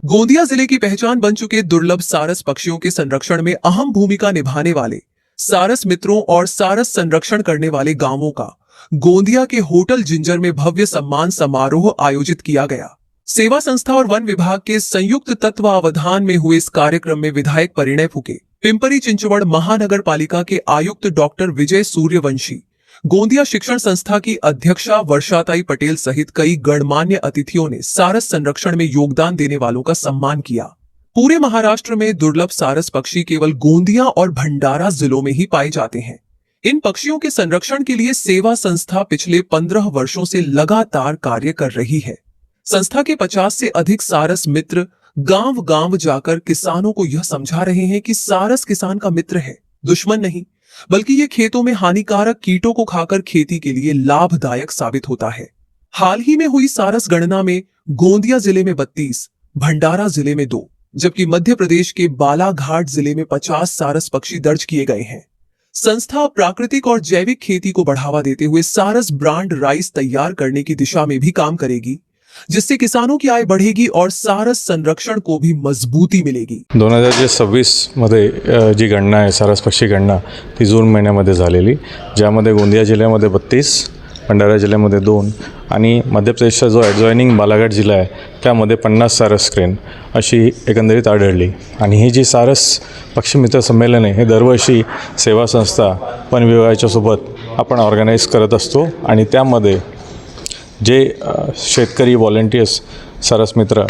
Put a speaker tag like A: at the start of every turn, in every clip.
A: गोंदिया जिले की पहचान बन चुके दुर्लभ सारस पक्षियों के संरक्षण में अहम भूमिका निभाने वाले सारस मित्रों और सारस संरक्षण करने वाले गांवों का गोंदिया के होटल जिंजर में भव्य सम्मान समारोह आयोजित किया गया। सेवा संस्था और वन विभाग के संयुक्त तत्वावधान में हुए इस कार्यक्रम में विधायक परिणय फुके, पिंपरी चिंचवड़ महानगर पालिका के आयुक्त डॉक्टर विजय सूर्यवंशी, गोंदिया शिक्षण संस्था की अध्यक्षा वर्षाताई पटेल सहित कई गणमान्य अतिथियों ने सारस संरक्षण में योगदान देने वालों का सम्मान किया। पूरे महाराष्ट्र में दुर्लभ सारस पक्षी केवल गोंदिया और भंडारा जिलों में ही पाए जाते हैं। इन पक्षियों के संरक्षण के लिए सेवा संस्था पिछले 15 वर्षों से लगातार कार्य कर रही है। संस्था के 50 से अधिक सारस मित्र गांव-गांव जाकर किसानों को यह समझा रहे हैं कि सारस किसान का मित्र है, दुश्मन नहीं, बल्कि ये खेतों में हानिकारक कीटों को खाकर खेती के लिए लाभदायक साबित होता है। हाल ही में हुई सारस गणना में गोंदिया जिले में 32, भंडारा जिले में 2, जबकि मध्य प्रदेश के बालाघाट जिले में 50 सारस पक्षी दर्ज किए गए हैं। संस्था प्राकृतिक और जैविक खेती को बढ़ावा देते हुए सारस ब्रांड राइस तैयार करने की दिशा में भी काम करेगी, जिससे किसानों की आय बढ़ेगी और सारस संरक्षण को भी मजबूती मिलेगी।
B: 2026 मध्ये जी गणना आहे, सारस पक्षी गणना, ती जून महिन्यामध्ये झालेली, ज्यामध्ये गोंदिया जिल्ह्यामध्ये 32, भंडारा जिल्ह्यामध्ये 2 आणि मध्य प्रदेशचा जो ॲडजॉइनिंग बालाघाट जिल्हा आहे त्यामध्ये 50 सारस क्रेन अशी एकंदरीत आढळली। आणि ही जी सारस पक्षी मित्र संमेलन आहे हे दरवर्षी सेवा संस्था वन विभागाच्या सोबत आपण ऑर्गनाईज करत असतो आणि त्यामध्ये जे शेतकरी व्हॉलंटियर्स सारस मित्र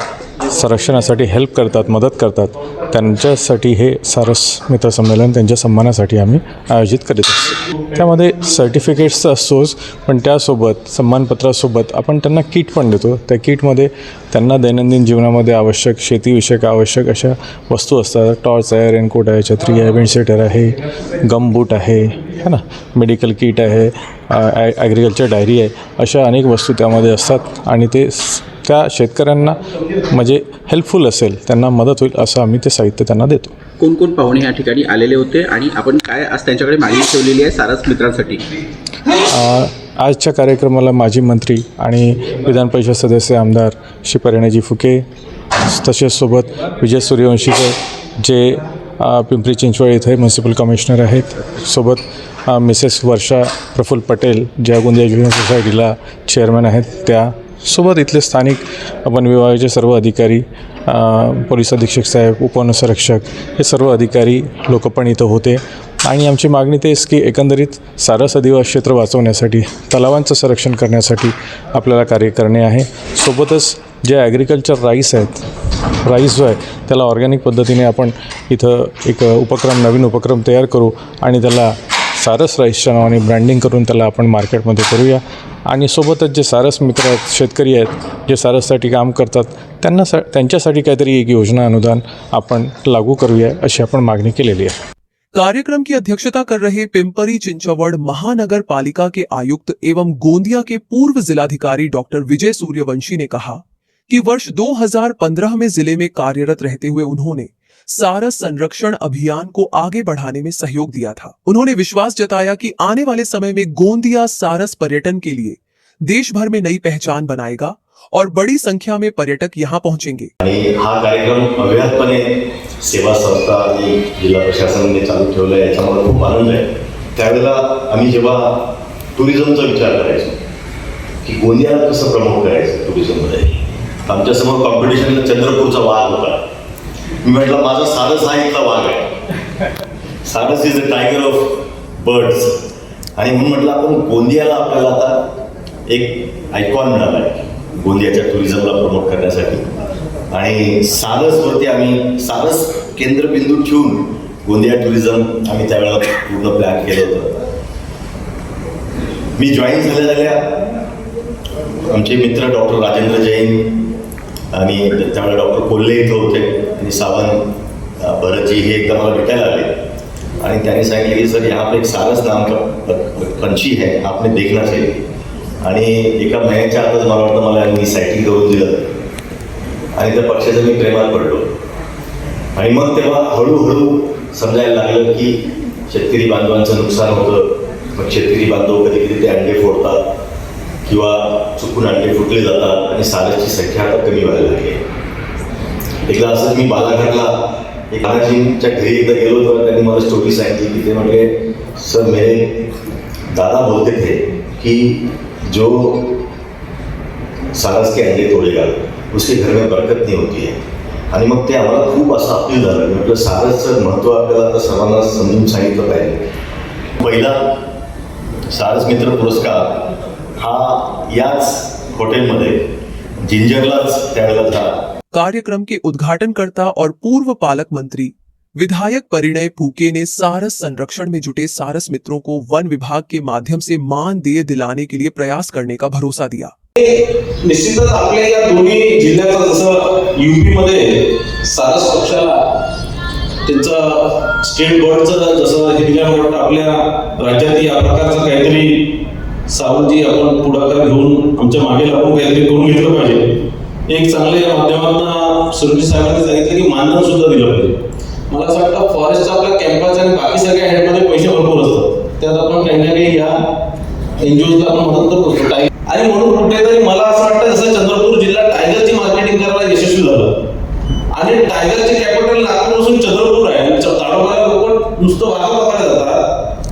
B: संरक्षणासाठी हेल्प करतात, मदत करतात, त्यांच्यासाठी हे सारस मित्र संमेलन त्यांच्या सन्मानासाठी आम्ही आयोजित करीत असतो। त्यामध्ये सर्टिफिकेट्स तर असतोच, पण त्यासोबत सन्मानपत्रासोबत आपण त्यांना किट पण देतो। त्या किटमध्ये त्यांना दैनंदिन जीवनामध्ये आवश्यक शेतीविषयक आवश्यक अशा वस्तू असतात। टॉर्च आहे, रेनकोट आहे, छत्री आहे, विंडशीटर आहे, गम बूट आहे ना, मेडिकल किट आहे, ॲग्रिकल्चर डायरी आहे, अशा अनेक वस्तू त्यामध्ये असतात आणि ते त्या शेतकऱ्यांना म्हणजे हेल्पफुल असेल, त्यांना मदत होईल असं आम्ही ते साहित्य त्यांना देतो।
C: कोण कोण पाहुणे या ठिकाणी आलेले होते आणि आपण काय आज त्यांच्याकडे मागणी ठेवलेली आहे सारस मित्रांसाठी?
B: आजच्या कार्यक्रमाला माजी मंत्री आणि विधान परिषद सदस्य आमदार श्री परिणयजी फुके, तसेच सोबत विजय सूर्यवंशीचे जे पिंपरी चिंचवड येथे म्युनिसिपल कमिशनर आहेत, सोबत मिसेस वर्षा प्रफुल्ल पटेल ज्या गोंदिया एज्युकेशन सोसायटीला चेअरमॅन आहेत, त्या सोबत इथले स्थानिक वन विभागाचे सर्व अधिकारी, पोलीस अधीक्षक साहेब, उपवनसंरक्षक हे सर्व अधिकारी लोक पण इथं होते। आणि आमची मागणी तेच की एकंदरीत सारस आदिवासी क्षेत्र वाचवण्यासाठी, तलावांचं संरक्षण करण्यासाठी आपल्याला कार्य करणे आहे। सोबतच जे ॲग्रिकल्चर राईस आहेत, राईस जो आहे त्याला ऑर्गॅनिक पद्धतीने आपण इथं एक नवीन उपक्रम तयार करू आणि त्याला सारस राईसच्या नावाने ब्रँडिंग करून त्याला आपण मार्केटमध्ये करूया। आणि सोबतच जे सारस मित्र आहेत, शेतकरी आहेत, जे सारससाठी काम करतात, त्यांच्यासाठी काहीतरी एक योजना अनुदान आपण लागू करूया अशी आपण मागणी केलेली आहे।
A: कार्यक्रम की अध्यक्षता कर रहे पिंपरी चिंचवड़ महानगर पालिका के आयुक्त एवं गोंदिया के पूर्व जिलाधिकारी डॉक्टर विजय सूर्यवंशी ने कहा कि वर्ष 2015 में जिले में कार्यरत रहते हुए उन्होंने सारस संरक्षण अभियान को आगे बढ़ाने में सहयोग दिया था। उन्होंने विश्वास जताया कि आने वाले समय में गोंदिया सारस पर्यटन के लिए देश भर में नई पहचान बनाएगा और बड़ी संख्या में पर्यटक यहाँ पहुंचेंगे।
D: हा कार्यक्रम अव्याहतपणे सेवा संस्था आणि जिल्हा प्रशासनाने चालू ठेवला आहे, याच्यामुळे खूप आनंद आहे। त्यावेळेला आम्ही जेव्हा टुरिझमचा विचार करायचो की गोंदियाला कसं प्रमोट करायचं टुरिझममध्ये, आमच्यासमोर कॉम्पिटिशन चंद्रपूरचा वाघ होता। मी म्हटलं माझा सारस हा इथला वाघ आहे, सारस is the tiger of birds, आणि म्हणून म्हटलं आपण गोंदियाला आपल्याला आता एक आयकॉन मिळाला आहे गोंदियाच्या टुरिझमला प्रमोट करण्यासाठी। आणि सारसवरती आम्ही सारस केंद्रबिंदू ठेवून गोंदिया टुरिझम आम्ही त्यावेळेला पूर्ण प्लॅन केलं होतं। मी जॉईन झाल्या आमचे मित्र डॉक्टर राजेंद्र जैन आणि त्यावेळेला डॉक्टर कोल्हे इथं होते आणि सावंत भरतजी हे एकदा मला भेटायला आले आणि त्यांनी सांगितले की सर यहाँ पे एक सारस नाम का पंछी है, आपने देखना चाहिए। आणि एका महिन्याच्या आतच मला वाटतं मला यांनी सायटिंग करून दिलं आणि त्या पक्षाचं मी प्रेमात पडलो। आणि मग तेव्हा हळूहळू समजायला लागलं की शेतकरी बांधवांचं नुकसान होतं, मग शेतकरी बांधव कधी कधी ते अंडे फोडतात किंवा चुकून अंडे फुटले जातात आणि सारसची संख्या आता कमी व्हायला लागली। एकदा असं मी बालाघाटला एक महाराजींच्या घरी एकदा गेलो होतो, त्यांनी मला स्टोरी सांगितली की ते म्हटले, सर मेरे दादा बोलते थे कि जो सारस के अंडे तोड़ेगा उसके घर में बरकत नहीं होती है. आणि मग ते आम्हाला खूप असं अपील झालं. मी म्हटलं सारसचं महत्त्व आपल्याला आता सर्वांना समजून सांगितलं पाहिजे. पहिला सारस मित्र पुरस्कार हा याच हॉटेलमध्ये जिंजरलाच त्यावेळेला झाला.
A: कार्यक्रम के उद्घाटनकर्ता और पूर्व पालक मंत्री विधायक परिणय फूके ने सारस संरक्षण में जुटे सारस मित्रों को वन विभाग के माध्यम से मानदेय दिलाने के लिए प्रयास करने का भरोसा दिया.
E: निश्चितच आपल्या या दोन्ही जिल्ह्याचं जसं यूपी मध्ये सारस पक्षाला त्यांचं स्टेट बोर्डचं जसं हे दिल्यामुळे आपल्या राज्यात या प्रकारचं काहीतरी सावजी आपण पुढाकार घेऊन आमच्या मागे लागून काहीतरी करून घेतलं पाहिजे. एक चांगल्या माध्यमातून सुरजी साहेबांनी सांगितलं की मानधन सुद्धा दिलं पाहिजे. मला असं वाटतं फॉरेस्टच्या आपल्या कॅम्पाचे आणि बाकी सगळ्या ह्यामध्ये पैसे भरपूर असतात, त्यात आपण काही ना काही या एनजीओला आपण मदत करतो. आणि म्हणून कुठेतरी मला असं वाटतं जसं चंद्रपूर जिल्हा टायगरची मार्केटिंग करायला यशस्वी झालं आणि टायगरची कॅपिटल नागपूरपासून चंद्रपूर आहे. ताडोबाला लोक नुसतं वाघ बघायला जातात.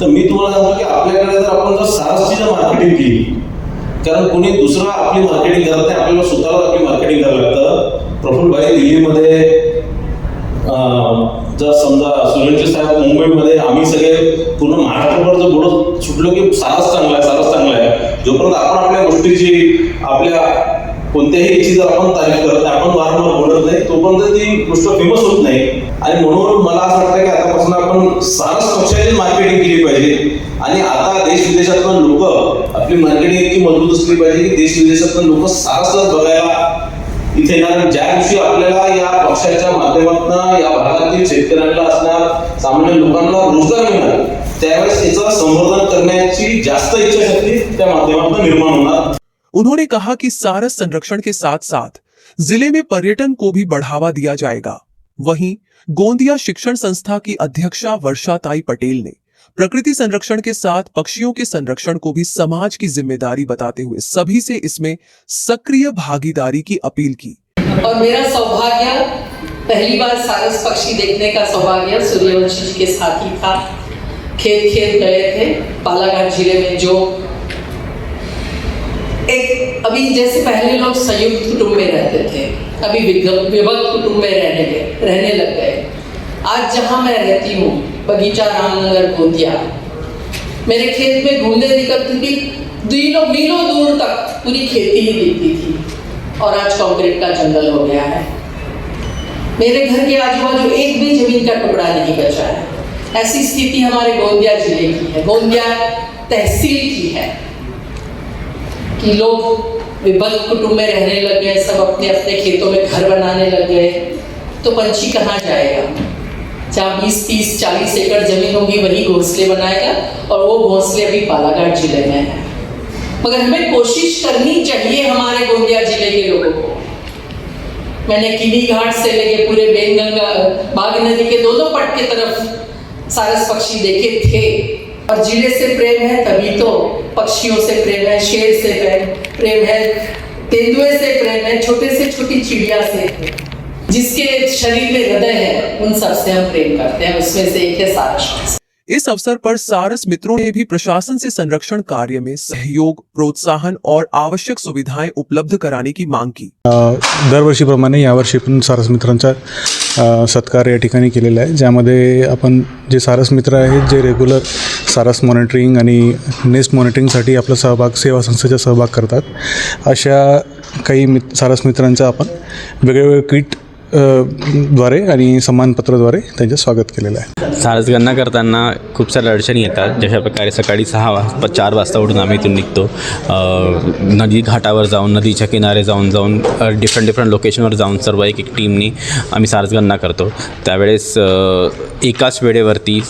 E: तर मी तुम्हाला सांगतो की आपल्याकडे जर आपण जर सारसची जर मार्केटिंग केली, कारण कोणी दुसरा आपली मार्केटिंग करत नाही, आपल्याला स्वतःला आपली मार्केटिंग करावं लागतं. प्रफुल्लभाई दिल्लीमध्ये, जर समजा सुरेंद्र साहेब मुंबईमध्ये, आम्ही सगळे पूर्ण महाराष्ट्रभर जर बोलत सुटलो की सारस चांगला आहे, सारस चांगला आहे. जोपर्यंत आपण आपल्या गोष्टीची आपल्या कोणत्याही याची जर आपण तारीफ करत नाही, आपण वारंवार बोलत नाही, तोपर्यंत ती गोष्ट फेमस होत नाही. आणि म्हणून मला असं वाटतं की आतापासून आपण सारस पक्षाची मार्केटिंग केली पाहिजे. आणि आता देश विदेशातून लोक आपली मार्केटिंग इतकी मजबूत असली पाहिजे की देश विदेशातून लोक सारसच बघायला इथे येणार. ज्या दिवशी आपल्याला या पक्षाच्या माध्यमातून या भागातील शेतकऱ्यांना असणार, सामान्य लोकांना रोजगार मिळणार, त्यावेळेस याचं संवर्धन करण्याची जास्त इच्छाशक्ती त्या माध्यमातून निर्माण होणार.
A: उन्होंने कहा कि सारस संरक्षण के साथ साथ जिले में पर्यटन को भी बढ़ावा दिया जाएगा. वहीं गोंदिया शिक्षण संस्था की अध्यक्षा वर्षाताई पटेल ने प्रकृति संरक्षण के साथ पक्षियों के संरक्षण को भी समाज की जिम्मेदारी बताते हुए सभी से इसमें सक्रिय भागीदारी की अपील की.
F: और मेरा सौभाग्य पहली बार सारस पक्षी देखने का सौभाग्य सूर्यवंशी जी के साथ ही था. खेत गए थे बालाघाट जिले में. जो एक अभी जैसे पहले लोग संयुक्त कुटुंब में रहते थे, अभी विभक्त कुटुंब में रहने लग गए. आज जहां मैं रहती हूँ बगीचा रामनगर गोंदिया, मेरे खेत में घूमने निकलती थी, मीलों दूर तक पूरी खेती ही दिखती थी. और आज कंक्रीट का जंगल हो गया है. मेरे घर के आजू बाजू एक भी जमीन का टुकड़ा नहीं बचा है. ऐसी स्थिति हमारे गोंदिया जिले की है, गोंदिया तहसील की है कि लोग विभक्त कुटुंब में रहने लग गए, सब अपने अपने खेतों में घर बनाने लग गए. तो पंछी कहाँ जाएगा? जहाँ 20, 30, 40 एकड़ जमीन होगी वही घोंसले बनाएगा, और वो घोंसले अभी बालाघाट जिले में है. मगर हमें कोशिश करनी चाहिए हमारे गोंदिया जिले के लोगों को. मैंने किली घाट से लेके पूरे बेनगंगा बाघ नदी के दोनों पट के तरफ सारस पक्षी देखे थे. और जिले से प्रेम है तभी तो पक्षियों से प्रेम है, शेर से प्रेम है, तेंदुए से प्रेम है, छोटे से छोटी चिड़िया से. जिसके शरीर में हृदय है उन सबसे हम प्रेम करते हैं. उसमें से एक है सारस.
A: इस अवसर पर सारस मित्रों ने भी प्रशासन से संरक्षण कार्य में सहयोग, प्रोत्साहन और आवश्यक सुविधाएं उपलब्ध कराने की मांग की.
B: दरवर्षीप्रमाणे यावर्षी पण सारस मित्रांचा सत्कार या ठिकाणी केलेला आहे, ज्यामध्ये आपण जे सारस मित्र आहेत जे रेग्युलर सारस मॉनिटरिंग आणि नेस्ट मॉनिटरिंगसाठी आपला सेवा संस्थेचा सहभाग करतात, अशा काही सारस मित्रांचं आपण वेगवेगळे किट द्वारे आणि सन्मानपत्राद्वारे त्यांचे स्वागत केलेलं आहे.
G: सारस गणना करताना खूप साऱ्या अडचणी येतात. जशा प्रकारे सकाळी 4 वाजता उठून आम्ही इथून निघतो, नदी घाटावर जाऊन, नदीच्या किनारे जाऊन डिफरंट लोकेशनवर जाऊन सर्व एक टीमनी आम्ही सारस गणना करतो. त्यावेळेस एकाच वेळेवरती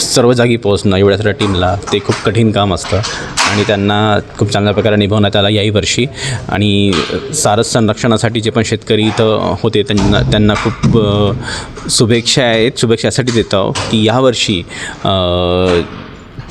G: सर्व जागी पोहोचणं एवढ्या साऱ्या टीमला ते खूप कठीण काम असतं आणि त्यांना खूप चांगल्या प्रकारे निभवण्यात आला याही वर्षी. आणि सारस संरक्षणासाठी जे पण शेतकरी इथं होते त्यांना खूप शुभेच्छा आहेत. शुभेच्छासाठी देतो की यावर्षी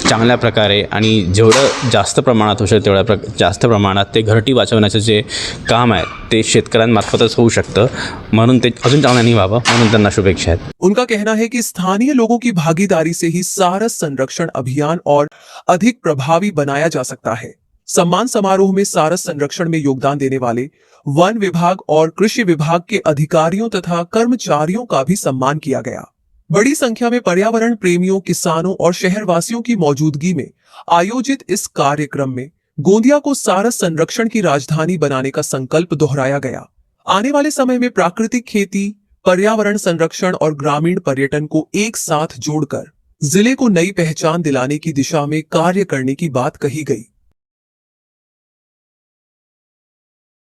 G: चांगल्या प्रकारे आणि जेवढं जास्त प्रमाणात होऊ शकतं तेवढ्या जास्त प्रमाणात ते घरटी वाचवण्याचं जे काम आहे ते शेतकऱ्यांमार्फतच होऊ शकतं, म्हणून ते अजून चांगल्याने व्हावं म्हणून त्यांना शुभेच्छा आहेत.
A: उनका कहना है कि स्थानीय लोगों की भागीदारी से ही सारस संरक्षण अभियान और अधिक प्रभावी बनाया जा सकता है. सम्मान समारोह में सारस संरक्षण में योगदान देने वाले वन विभाग और कृषि विभाग के अधिकारियों तथा कर्मचारियों का भी सम्मान किया गया. बड़ी संख्या में पर्यावरण प्रेमियों, किसानों और शहरवासियों की मौजूदगी में आयोजित इस कार्यक्रम में गोंदिया को सारस संरक्षण की राजधानी बनाने का संकल्प दोहराया गया. आने वाले समय में प्राकृतिक खेती, पर्यावरण संरक्षण और ग्रामीण पर्यटन को एक साथ जोड़कर जिले को नई पहचान दिलाने की दिशा में कार्य करने की बात कही गई.